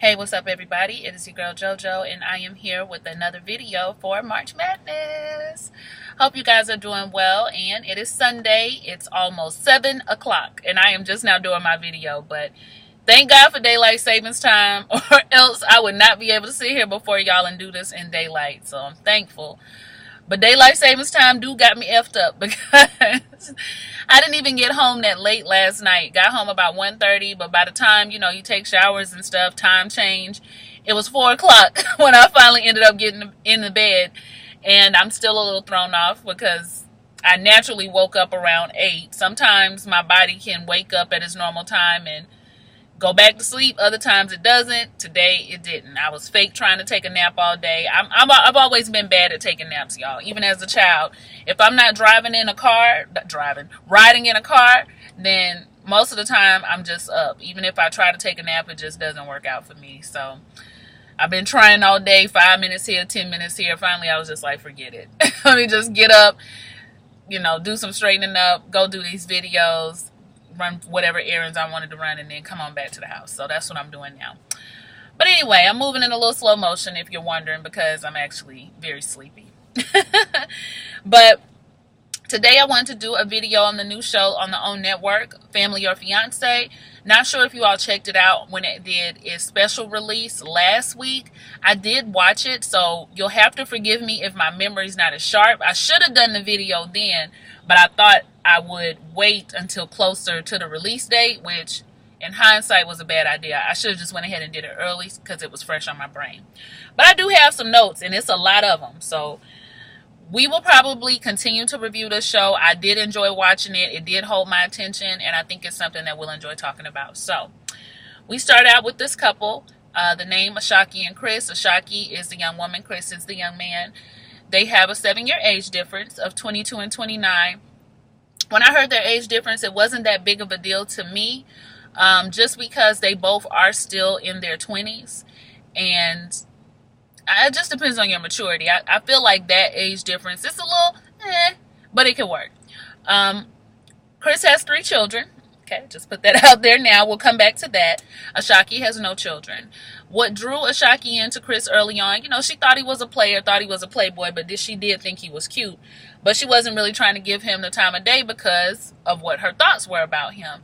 Hey, what's up, everybody? It is your girl JoJo, and I am here with another video for March Madness. Hope you guys are doing well, and it is Sunday. It's almost 7 o'clock, and I am just now doing my video, but thank God for daylight savings time, or else I would not be able to sit here before y'all and do this in daylight, so I'm thankful. But daylight savings time got me effed up because I didn't even get home that late last night. Got home about 1:30, but by the time, you take showers and stuff, time change, it was 4 o'clock when I finally ended up getting in the bed. And I'm still a little thrown off because I naturally woke up around 8. Sometimes my body can wake up at its normal time and go back to sleep. Other times it doesn't. Today it didn't. I was fake trying to take a nap all day. I've always been bad at taking naps, y'all. Even as a child, if I'm not riding in a car, then most of the time I'm just up. Even if I try to take a nap, it just doesn't work out for me. So I've been trying all day, 5 minutes here, 10 minutes here. Finally, I was just like, forget it. Let me just get up, do some straightening up, go do these videos, run whatever errands I wanted to run, and then come on back to the house. So that's what I'm doing now. But anyway, I'm moving in a little slow motion, if you're wondering, because I'm actually very sleepy. But today I wanted to do a video on the new show on the OWN network, Family or Fiance. Not sure if you all checked it out when it did its special release last week. I did watch it, so you'll have to forgive me if my memory's not as sharp. I should have done the video then, but I thought I would wait until closer to the release date, which in hindsight was a bad idea. I should have just went ahead and did it early because it was fresh on my brain. But I do have some notes, and it's a lot of them, so we will probably continue to review this show. I did enjoy watching it. It did hold my attention, and I think it's something that we'll enjoy talking about. So we start out with this couple. The name Ashaki and Chris. Ashaki is the young woman. Chris is the young man. They have a 7-year age difference of 22 and 29. When I heard their age difference, it wasn't that big of a deal to me, just because they both are still in their 20s, and it just depends on your maturity. I feel like that age difference is a little but it can work. Chris has 3 children. Okay, just put that out there now. We'll come back to that. Ashaki has no children. What drew Ashaki into Chris early on, she thought he was a player, thought he was a playboy, but she did think he was cute. But she wasn't really trying to give him the time of day because of what her thoughts were about him.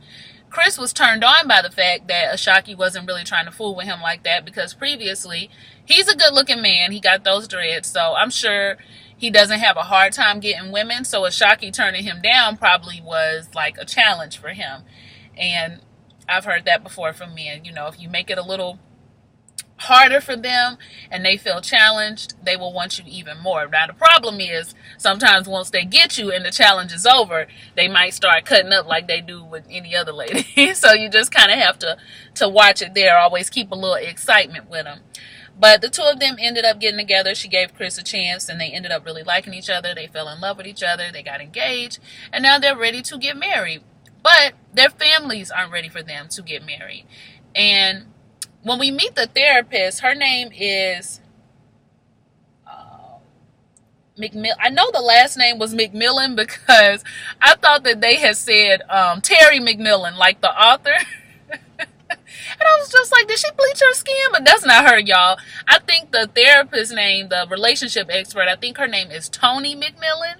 Chris was turned on by the fact that Ashaki wasn't really trying to fool with him like that, because previously, he's a good-looking man. He got those dreads, so I'm sure he doesn't have a hard time getting women. So Ashaki turning him down probably was like a challenge for him. And I've heard that before from men. If you make it a little harder for them and they feel challenged, they will want you even more. Now the problem is, sometimes once they get you and the challenge is over, they might start cutting up like they do with any other lady. So you just kind of have to watch it there. Always keep a little excitement with them. But the two of them ended up getting together. She gave Chris a chance, and they ended up really liking each other. They fell in love with each other. They got engaged, and now they're ready to get married. But their families aren't ready for them to get married. And when we meet the therapist, her name is McMillan. I know the last name was McMillan because I thought that they had said Terry McMillan, like the author. And I was just like, did she bleach her skin? But that's not her, y'all. I think the therapist's name, the relationship expert, I think her name is Tony McMillan.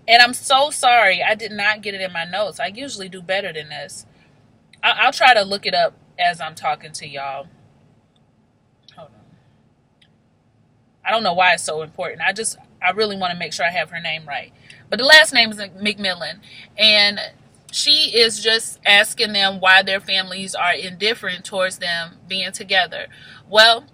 And I'm so sorry, I did not get it in my notes. I usually do better than this. I'll try to look it up as I'm talking to y'all. Hold on. I don't know why it's so important. I really want to make sure I have her name right. But the last name is McMillan. And she is just asking them why their families are indifferent towards them being together. Well,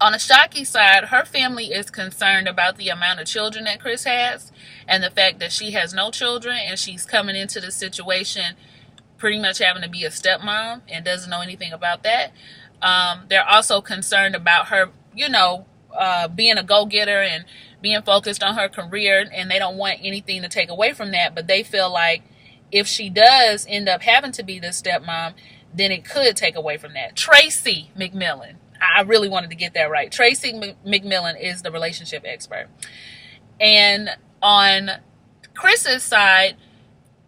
on Ashaki's side, her family is concerned about the amount of children that Chris has and the fact that she has no children, and she's coming into the situation pretty much having to be a stepmom and doesn't know anything about that. They're also concerned about her, being a go-getter and being focused on her career, and they don't want anything to take away from that, but they feel like if she does end up having to be this stepmom, then it could take away from that. Tracy McMillan. I really wanted to get that right. Tracy McMillan is the relationship expert. And on Chris's side,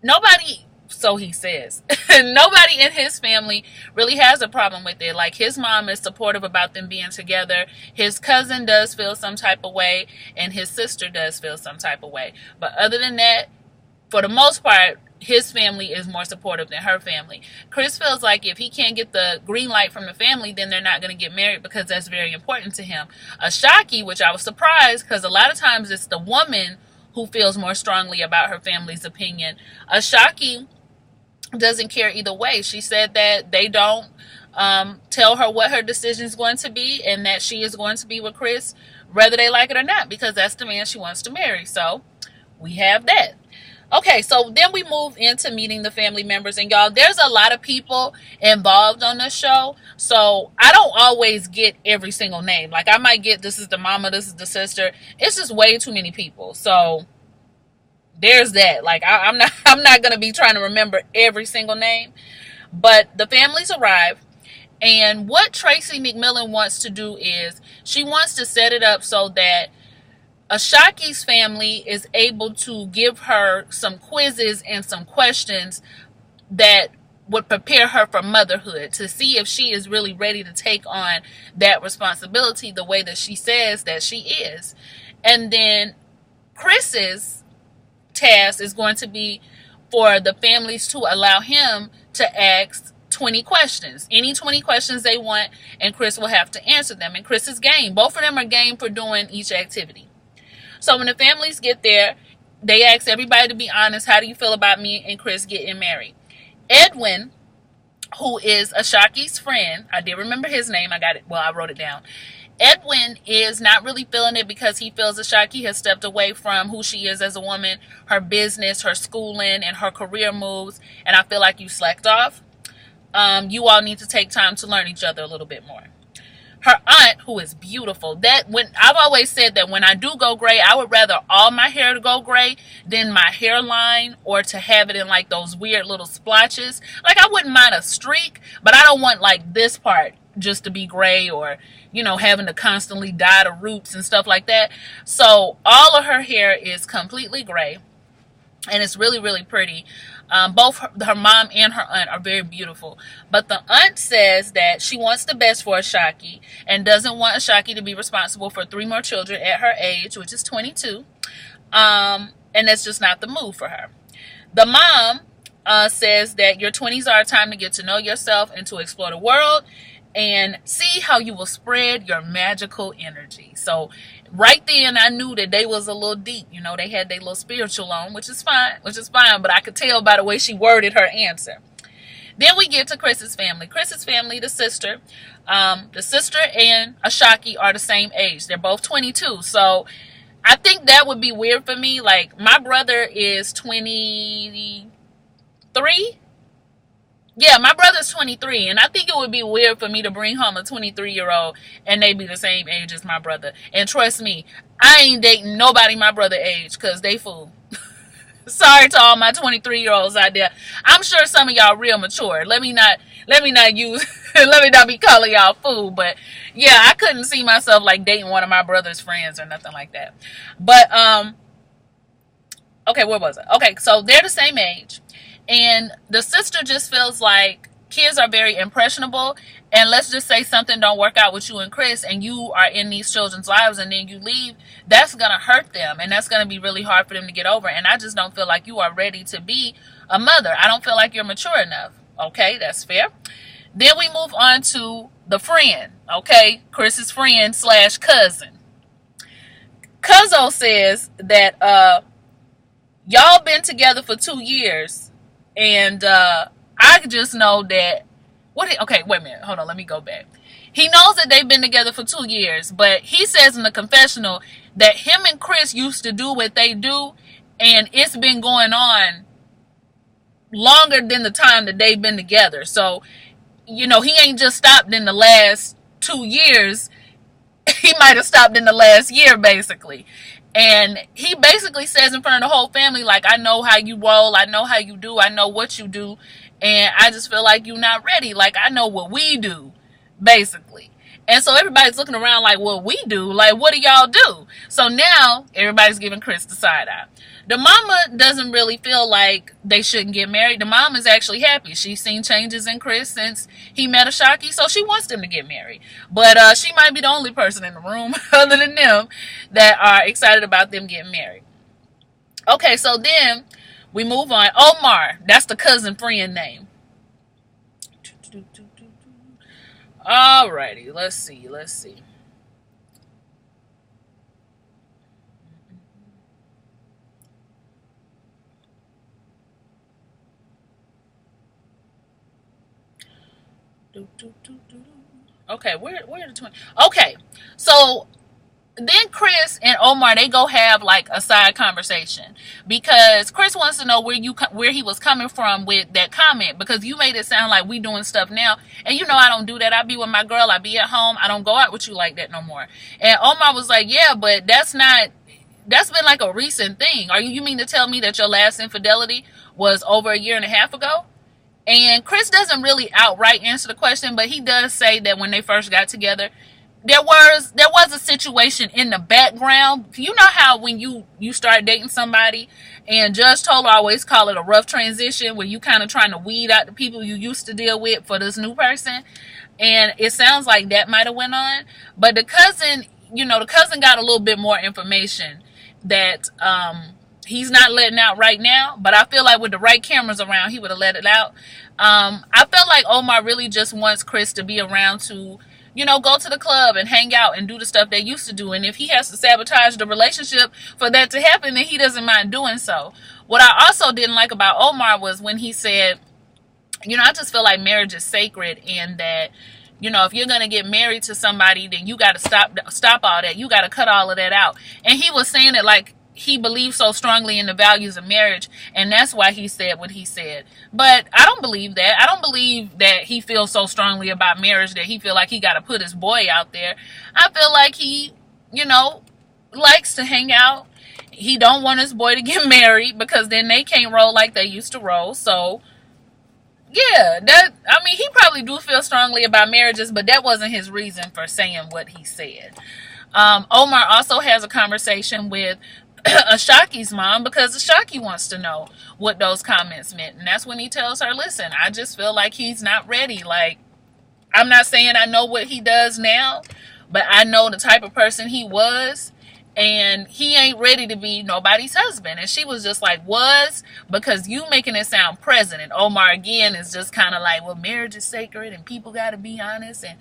nobody So he says. Nobody in his family really has a problem with it. Like, his mom is supportive about them being together. His cousin does feel some type of way, and his sister does feel some type of way. But other than that, for the most part, his family is more supportive than her family. Chris feels like if he can't get the green light from the family, then they're not going to get married, because that's very important to him. Ashaki, which I was surprised, because a lot of times it's the woman who feels more strongly about her family's opinion. Ashaki doesn't care either way. She said that they don't tell her what her decision is going to be, and that she is going to be with Chris whether they like it or not, because that's the man she wants to marry. So we have that. Okay, so then we move into meeting the family members. And y'all, there's a lot of people involved on this show. So I don't always get every single name. Like, I might get, this is the mama, this is the sister. It's just way too many people. So there's that. Like, I'm not going to be trying to remember every single name. But the families arrive. And what Tracy McMillan wants to do is she wants to set it up so that Ashaki's family is able to give her some quizzes and some questions that would prepare her for motherhood, to see if she is really ready to take on that responsibility the way that she says that she is. And then Chris's task is going to be for the families to allow him to ask 20 questions. Any 20 questions they want, and Chris will have to answer them. And Chris is game. Both of them are game for doing each activity. So when the families get there, they ask everybody to be honest. How do you feel about me and Chris getting married? Edwin, who is Ashaki's friend, I did remember his name. I wrote it down. Edwin is not really feeling it, because he feels Ashaki has stepped away from who she is as a woman, her business, her schooling, and her career moves. And I feel like you slacked off. You all need to take time to learn each other a little bit more. Her aunt, who is beautiful, I've always said that when I do go gray, I would rather all my hair to go gray than my hairline, or to have it in like those weird little splotches. Like, I wouldn't mind a streak, but I don't want like this part just to be gray, or, having to constantly dye the roots and stuff like that. So all of her hair is completely gray, and it's really, really pretty. Both her mom and her aunt are very beautiful. But the aunt says that she wants the best for Ashaki, and doesn't want Ashaki to be responsible for 3 more children at her age, which is 22. And that's just not the move for her. The mom says that your 20s are a time to get to know yourself and to explore the world and see how you will spread your magical energy. So right then, I knew that they was a little deep. They had their little spiritual on, which is fine, but I could tell by the way she worded her answer. Then we get to Chris's family. Chris's family, the sister and Ashaki are the same age. They're both 22. So I think that would be weird for me. Like, my brother is 23. Yeah, my brother's 23, and I think it would be weird for me to bring home a 23-year-old and they be the same age as my brother. And trust me, I ain't dating nobody my brother age, because they fool. Sorry to all my 23-year-olds out there. I'm sure some of y'all real mature. Let me not be calling y'all fool. But yeah, I couldn't see myself like dating one of my brother's friends or nothing like that. But okay, where was I? Okay, so they're the same age. And the sister just feels like kids are very impressionable, and let's just say something don't work out with you and Chris, and you are in these children's lives, and then you leave, that's going to hurt them, and that's going to be really hard for them to get over. And I just don't feel like you are ready to be a mother. I don't feel like you're mature enough. Okay, that's fair. Then we move on to the friend, okay, Chris's friend / cousin. Cuzzo says that y'all been together for 2 years. And I just know that, okay, wait a minute. Hold on, let me go back. He knows that they've been together for 2 years, but he says in the confessional that him and Chris used to do what they do, and it's been going on longer than the time that they've been together. So, he ain't just stopped in the last 2 years. He might have stopped in the last year, basically. And he basically says in front of the whole family, like, I know how you roll, I know how you do, I know what you do, and I just feel like you're not ready. Like, I know what we do, basically. And so everybody's looking around like, well, we do. Like, what do y'all do? So now everybody's giving Chris the side eye. The mama doesn't really feel like they shouldn't get married. The mom is actually happy. She's seen changes in Chris since he met Ashaki, so she wants them to get married. But she might be the only person in the room other than them that are excited about them getting married. Okay, so then we move on. Omar, that's the cousin friend name. Alrighty, let's see. Okay, where are the twins? Okay, so then Chris and Omar, they go have like a side conversation because Chris wants to know where he was coming from with that comment, because you made it sound like we doing stuff now, and you know I don't do that. I be with my girl, I be at home, I don't go out with you like that no more. And Omar was like, yeah, but that's been like a recent thing. You mean to tell me that your last infidelity was over a year and a half ago? And Chris doesn't really outright answer the question, but he does say that when they first got together, there was a situation in the background. You know how when you start dating somebody, and Judge Toller always call it a rough transition, where you kind of trying to weed out the people you used to deal with for this new person. And it sounds like that might have went on. But the cousin got a little bit more information that he's not letting out right now, but I feel like with the right cameras around, he would have let it out. I felt like Omar really just wants Chris to be around to, go to the club and hang out and do the stuff they used to do. And if he has to sabotage the relationship for that to happen, then he doesn't mind doing so. What I also didn't like about Omar was when he said, I just feel like marriage is sacred, and that, if you're going to get married to somebody, then you got to stop all that. You got to cut all of that out. And he was saying it like he believes so strongly in the values of marriage, and that's why he said what he said. But I don't believe that. I don't believe that he feels so strongly about marriage that he feel like he got to put his boy out there. I feel like he, likes to hang out. He don't want his boy to get married because then they can't roll like they used to roll. So yeah, he probably do feel strongly about marriages, but that wasn't his reason for saying what he said. Omar also has a conversation with Ashaki's mom, because Ashaki wants to know what those comments meant. And that's when he tells her, listen, I just feel like he's not ready. Like, I'm not saying I know what he does now, but I know the type of person he was, and he ain't ready to be nobody's husband. And she was just like, was? Because you making it sound present. And Omar again is just kind of like, well, marriage is sacred and people got to be honest, and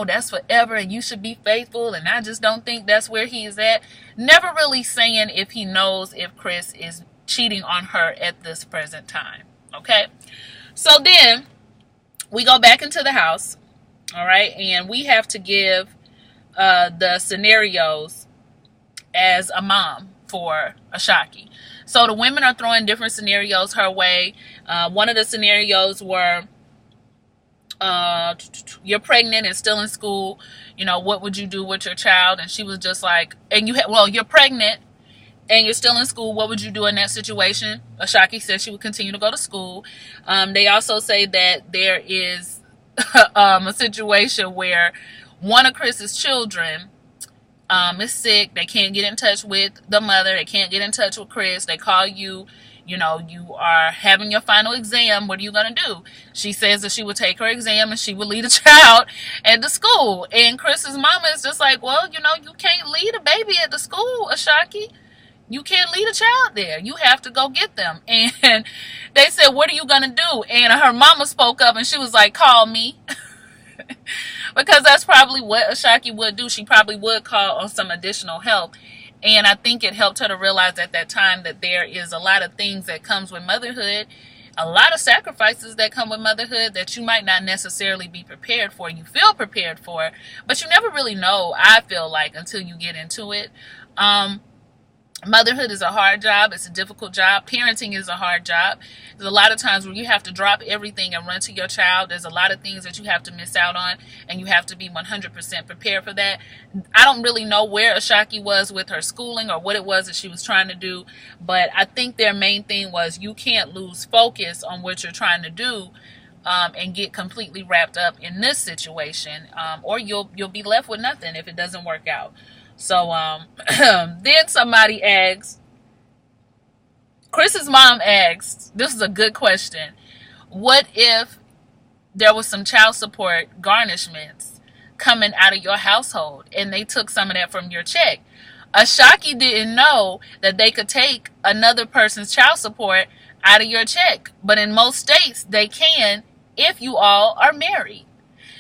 that's forever and you should be faithful, and I just don't think that's where he is at. Never really saying if he knows if Chris is cheating on her at this present time. Okay, so then we go back into the house, all right, and we have to give the scenarios as a mom for Ashaki. So the women are throwing different scenarios her way. One of the scenarios were, you're pregnant and still in school. What would you do with your child? And she was just like, you're pregnant and you're still in school. What would you do in that situation? Ashaki said she would continue to go to school. They also say that there is a situation where one of Chris's children is sick. They can't get in touch with the mother. They can't get in touch with Chris. They call you, you are having your final exam. What are you going to do? She says that she would take her exam and she would lead a child at the school. And Chris's mama is just like, well, you can't lead a baby at the school, Ashaki. You can't lead a child there. You have to go get them. And they said, what are you going to do? And her mama spoke up and she was like, call me. Because that's probably what Ashaki would do. She probably would call on some additional help. And I think it helped her to realize at that time that there is a lot of things that comes with motherhood, a lot of sacrifices that come with motherhood that you might not necessarily be prepared for. You feel prepared for, but you never really know, I feel like, until you get into it. Motherhood is a hard job. It's a difficult job. Parenting is a hard job. There's a lot of times where you have to drop everything and run to your child. There's a lot of things that you have to miss out on, and you have to be 100% prepared for that. I don't really know where Ashaki was with her schooling or what it was that she was trying to do, but I think their main thing was you can't lose focus on what you're trying to do and get completely wrapped up in this situation, or you'll be left with nothing if it doesn't work out. So then somebody asks, Chris's mom asks, this is a good question, what if there was some child support garnishments coming out of your household and they took some of that from your check? Ashaki didn't know that they could take another person's child support out of your check, but in most states they can if you all are married.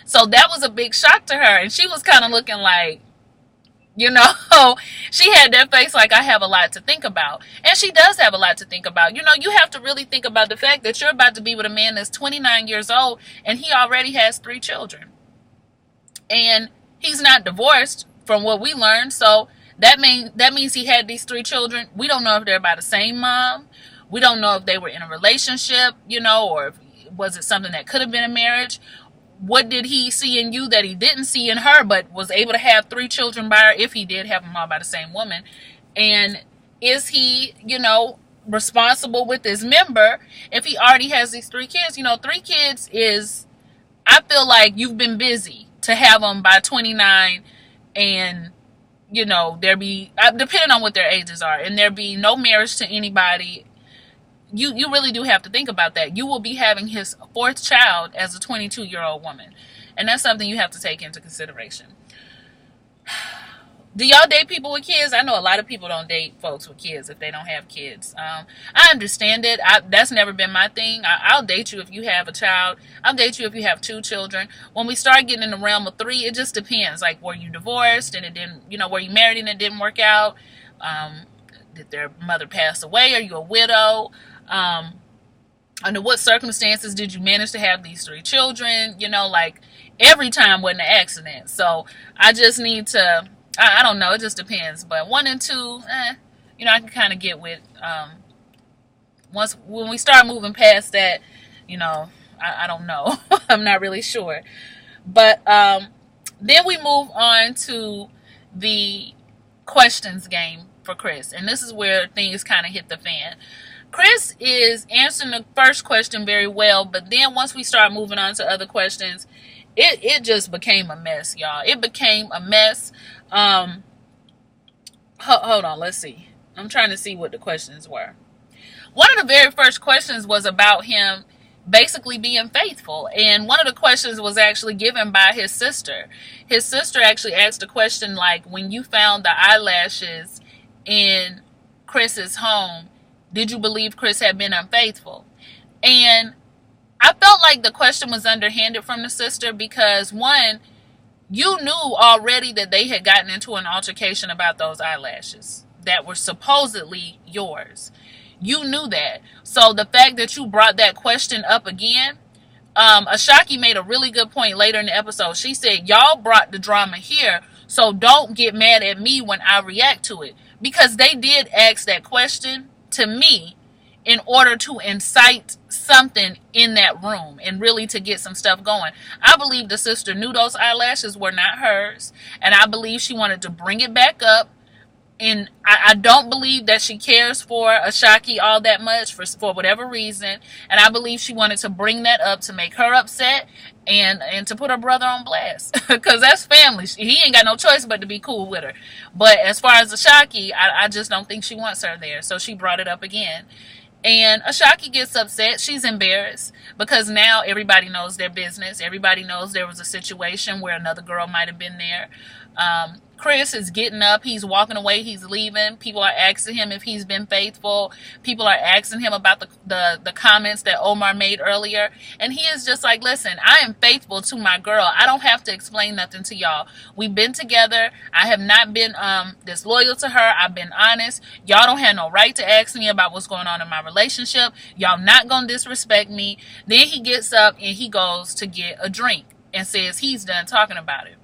So that was a big shock to her, and she was kind of looking like, she had that face like, I have a lot to think about. And she does have a lot to think about. You have to really think about the fact that you're about to be with a man that's 29 years old and he already has 3 children. And he's not divorced from what we learned. So that means he had these 3 children. We don't know if they're by the same mom. We don't know if they were in a relationship, or if, was it something that could have been a marriage? What did he see in you that he didn't see in her, but was able to have 3 children by her, if he did have them all by the same woman? And is he, responsible with his member if he already has these 3 kids? 3 kids is, I feel like you've been busy to have them by 29, and, there be, depending on what their ages are, and there be no marriage to anybody. You really do have to think about that. You will be having his 4th child as a 22-year-old woman. And that's something you have to take into consideration. Do y'all date people with kids? I know a lot of people don't date folks with kids if they don't have kids. I understand it. That's never been my thing. I'll date you if you have a child. I'll date you if you have 2 children. When we start getting in the realm of 3, it just depends. Like, were you divorced and it didn't, were you married and it didn't work out? Did their mother pass away? Are you a widow? Under what circumstances did you manage to have these 3 children? Like, every time wasn't an accident. So I just need to, I don't know, it just depends. But 1 and 2, I can kind of get with. When we start moving past that, I don't know. I'm not really sure. But then we move on to the questions game for Chris. And this is where things kind of hit the fan. Chris is answering the first question very well, but then once we start moving on to other questions, it just became a mess, y'all. It became a mess. Hold on, let's see. I'm trying to see what the questions were. One of the very first questions was about him basically being faithful, and one of the questions was actually given by his sister. His sister actually asked a question like, when you found the eyelashes in Chris's home, did you believe Chris had been unfaithful? And I felt like the question was underhanded from the sister because, one, you knew already that they had gotten into an altercation about those eyelashes that were supposedly yours. You knew that. So the fact that you brought that question up again, Ashaki made a really good point later in the episode. She said, y'all brought the drama here, so don't get mad at me when I react to it. Because they did ask that question to me in order to incite something in that room and really to get some stuff going. I believe the sister knew those eyelashes were not hers, and I believe she wanted to bring it back up. And I don't believe that she cares for Ashaki all that much for whatever reason. And I believe she wanted to bring that up to make her upset and to put her brother on blast. Because that's family. He ain't got no choice but to be cool with her. But as far as Ashaki, I just don't think she wants her there. So she brought it up again. And Ashaki gets upset. She's embarrassed because now everybody knows their business. Everybody knows there was a situation where another girl might have been there. Chris is getting up. He's walking away. He's leaving. People are asking him if he's been faithful. People are asking him about the comments that Omar made earlier. And he is just like, listen, I am faithful to my girl. I don't have to explain nothing to y'all. We've been together. I have not been disloyal to her. I've been honest. Y'all don't have no right to ask me about what's going on in my relationship. Y'all not going to disrespect me. Then he gets up and he goes to get a drink and says he's done talking about it.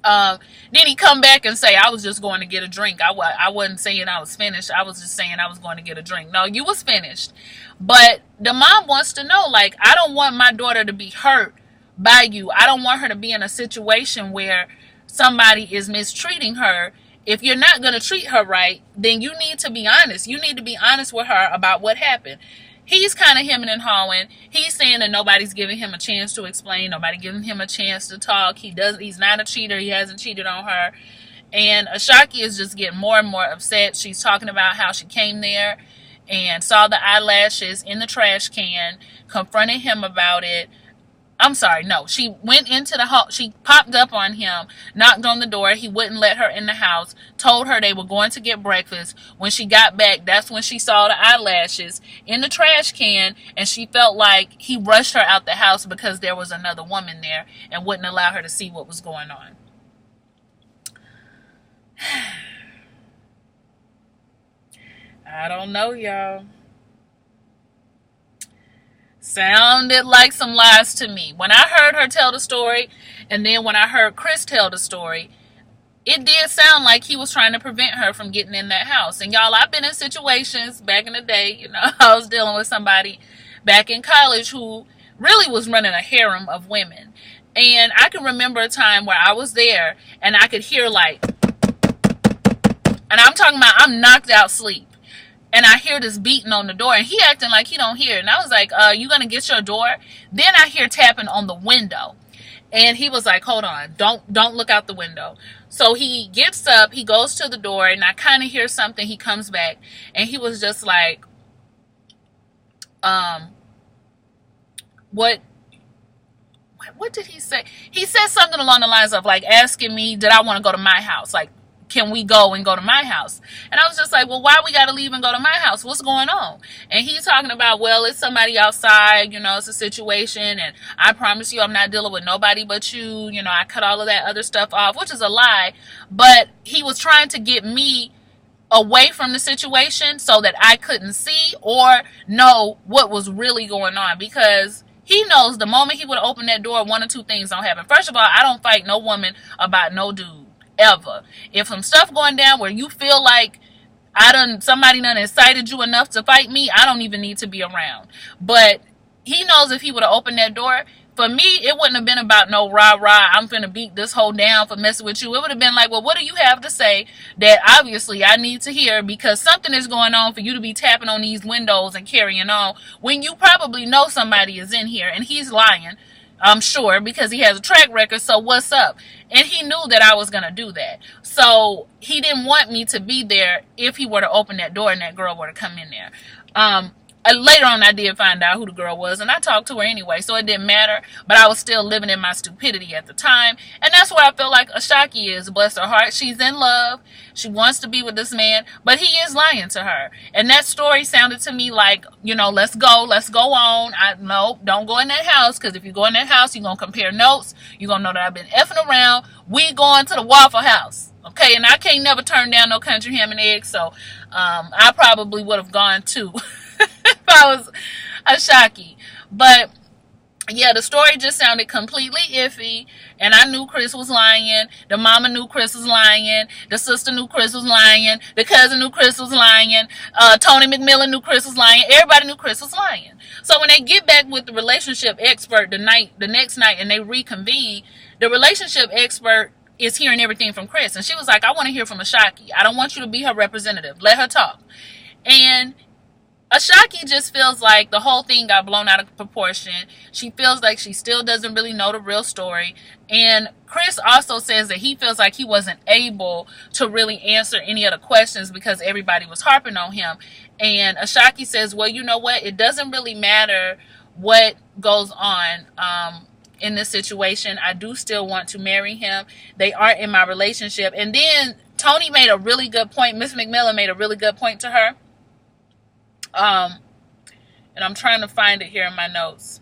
Then he come back and say, I was just going to get a drink. I wasn't saying I was finished. I was just saying I was going to get a drink. No, you was finished. But the mom wants to know, like, I don't want my daughter to be hurt by you. I don't want her to be in a situation where somebody is mistreating her. If you're not going to treat her right, then you need to be honest. You need to be honest with her about what happened. he's kind of hemming and hawing. He's saying that nobody's giving him a chance to explain. Nobody giving him a chance to talk. He's not a cheater. He hasn't cheated on her. And Ashaki is just getting more and more upset. She's talking about how she came there and saw the eyelashes in the trash can, confronted him about it. I'm sorry, no. She went into the house. She popped up on him, knocked on the door. He wouldn't let her in the house, told her they were going to get breakfast. When she got back, that's when she saw the eyelashes in the trash can, and she felt like he rushed her out the house because there was another woman there and wouldn't allow her to see what was going on. I don't know, y'all. Sounded like some lies to me. When I heard her tell the story, and then when I heard Chris tell the story, it did sound like he was trying to prevent her from getting in that house. And y'all, I've been in situations back in the day, I was dealing with somebody back in college who really was running a harem of women. And I can remember a time where I was there and I could hear like, and I'm talking about I'm knocked out sleep. And I hear this beating on the door, and he acting like he don't hear it. And I was like, you gonna get your door? Then I hear tapping on the window. And he was like, hold on, don't look out the window. So he gets up, he goes to the door, and I kind of hear something. He comes back, and he was just like, what did he say? He said something along the lines of like asking me, did I want to go to my house? Like, can we go and go to my house? And I was just like, well, why we got to leave and go to my house? What's going on? And he's talking about, well, it's somebody outside, it's a situation. And I promise you, I'm not dealing with nobody but you. I cut all of that other stuff off, which is a lie. But he was trying to get me away from the situation so that I couldn't see or know what was really going on, because he knows the moment he would open that door, one or two things don't happen. First of all, I don't fight no woman about no dude. Ever. If some stuff going down where you feel like somebody done incited you enough to fight me, I don't even need to be around. But he knows if he would have opened that door, for me, it wouldn't have been about no rah-rah, I'm finna beat this hoe down for messing with you. It would have been like, well, what do you have to say that obviously I need to hear, because something is going on for you to be tapping on these windows and carrying on when you probably know somebody is in here, and he's lying. I'm sure, because he has a track record. So what's up? And he knew that I was going to do that. So he didn't want me to be there if he were to open that door and that girl were to come in there. Later on, I did find out who the girl was, and I talked to her anyway, so it didn't matter. But I was still living in my stupidity at the time. And that's where I feel like Ashaki is. Bless her heart. She's in love. She wants to be with this man, but he is lying to her. And that story sounded to me like, let's go on. No, don't go in that house, because if you go in that house, you're going to compare notes. You're going to know that I've been effing around. We going to the Waffle House. Okay, and I can't never turn down no country ham and eggs, so I probably would have gone too if I was Ashaki. But yeah, the story just sounded completely iffy, and I knew Chris was lying. The mama knew Chris was lying. The sister knew Chris was lying. The cousin knew Chris was lying. Tony McMillan knew Chris was lying. Everybody knew Chris was lying. So when they get back with the relationship expert the next night, and they reconvene, the relationship expert is hearing everything from Chris, and she was like, I want to hear from Ashaki. I don't want you to be her representative. Let her talk. And Ashaki just feels like the whole thing got blown out of proportion. She feels like she still doesn't really know the real story. And Chris also says that he feels like he wasn't able to really answer any of the questions because everybody was harping on him. And Ashaki says, well, you know what? It doesn't really matter what goes on in this situation. I do still want to marry him. They aren't in my relationship. And then Tony made a really good point. Miss McMillan made a really good point to her. And I'm trying to find it here in my notes.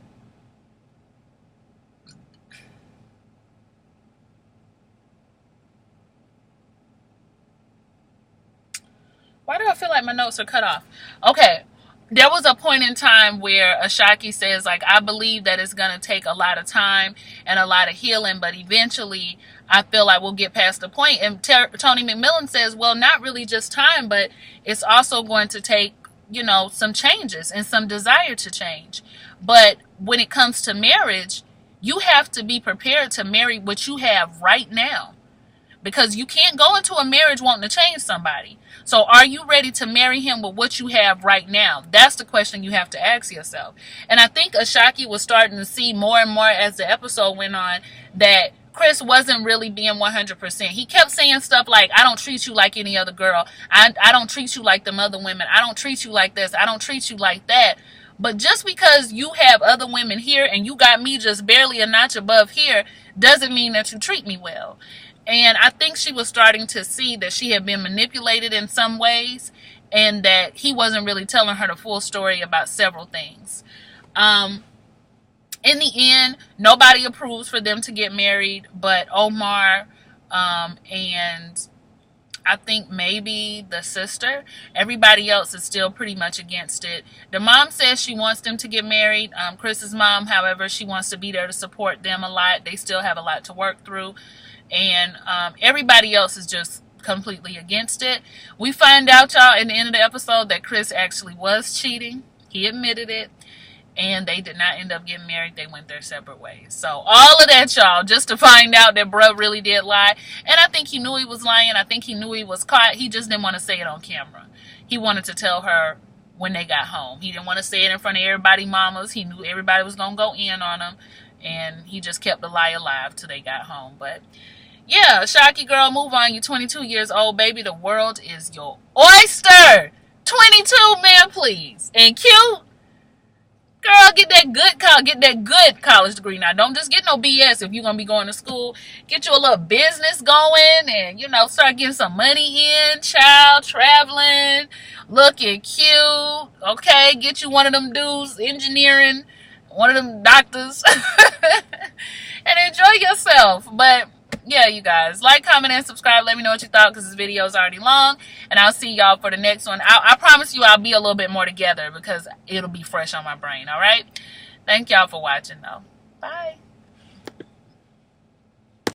Why do I feel like my notes are cut off? Okay. There was a point in time where Ashaki says, like, I believe that it's going to take a lot of time and a lot of healing, but eventually I feel like we'll get past the point. And Tony McMillan says, well, not really just time, but it's also going to take, some changes and some desire to change. But when it comes to marriage, you have to be prepared to marry what you have right now. because you can't go into a marriage wanting to change somebody. So are you ready to marry him with what you have right now? That's the question you have to ask yourself. And I think Ashaki was starting to see more and more as the episode went on that Chris wasn't really being 100%. He kept saying stuff like, I don't treat you like any other girl. I don't treat you like them other women. I don't treat you like this. I don't treat you like that. But just because you have other women here and you got me just barely a notch above here doesn't mean that you treat me well. And I think she was starting to see that she had been manipulated in some ways and that he wasn't really telling her the full story about several things. In the end, nobody approves for them to get married but Omar and I think maybe the sister. Everybody else is still pretty much against it. The mom says she wants them to get married. Chris's mom, however, she wants to be there to support them a lot. They still have a lot to work through. And everybody else is just completely against it. We find out, y'all, in the end of the episode that Chris actually was cheating. He admitted it. And they did not end up getting married. They went their separate ways. So all of that, y'all, just to find out that bruh really did lie. And I think he knew he was lying. I think he knew he was caught. He just didn't want to say it on camera. He wanted to tell her when they got home. He didn't want to say it in front of everybody mamas. He knew everybody was going to go in on him. And he just kept the lie alive till they got home. But yeah, Shocky girl, move on. You're 22 years old, baby. The world is your oyster. 22, man, please. And cute. Girl, get that good college degree. Now, don't just get no BS if you're going to be going to school. Get you a little business going and, you know, start getting some money in. Child, traveling, looking cute. Okay, get you one of them dudes, engineering, one of them doctors. And enjoy yourself. But yeah, you guys, like, comment, and subscribe. Let me know what you thought because this video is already long. And I'll see y'all for the next one. I promise you I'll be a little bit more together because it'll be fresh on my brain, all right? Thank y'all for watching, though. Bye.